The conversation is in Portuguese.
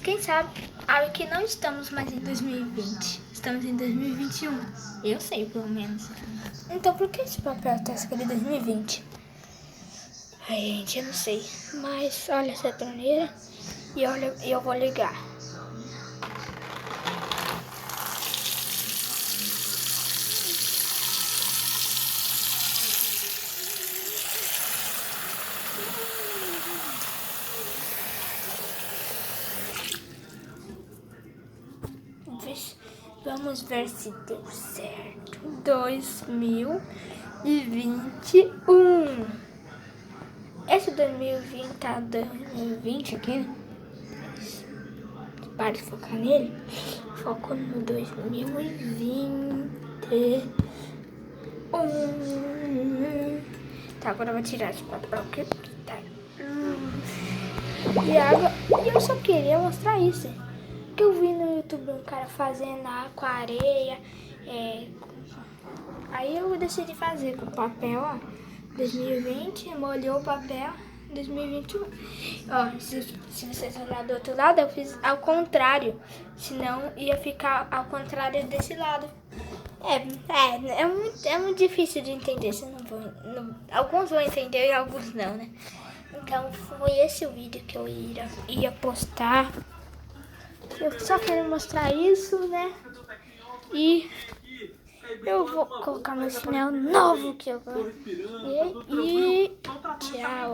quem sabe, que não estamos mais em 2020. Estamos em 2021. Eu sei, pelo menos. Então, por que esse papel tá escrito 2020? Ai, gente, eu não sei. Mas olha essa torneira e eu vou ligar. Vamos ver se deu certo. 2021. Esse 2020 tá 2020 aqui. Para de focar nele. Foco no 2021. Tá, agora eu vou tirar esse papel aqui. Tá. E água. E eu só queria mostrar isso. Que eu vi no YouTube um cara fazendo água com areia. Aí eu decidi fazer com papel, ó. 2020, molhou o papel. 2021. Ó, se vocês olharem do outro lado, eu fiz ao contrário. Senão ia ficar ao contrário desse lado. É muito difícil de entender. Alguns vão entender e alguns não, né? Então foi esse o vídeo que eu ia postar. Eu só quero mostrar isso, né? E eu vou colocar meu chinelo novo que eu ganhei. E tchau.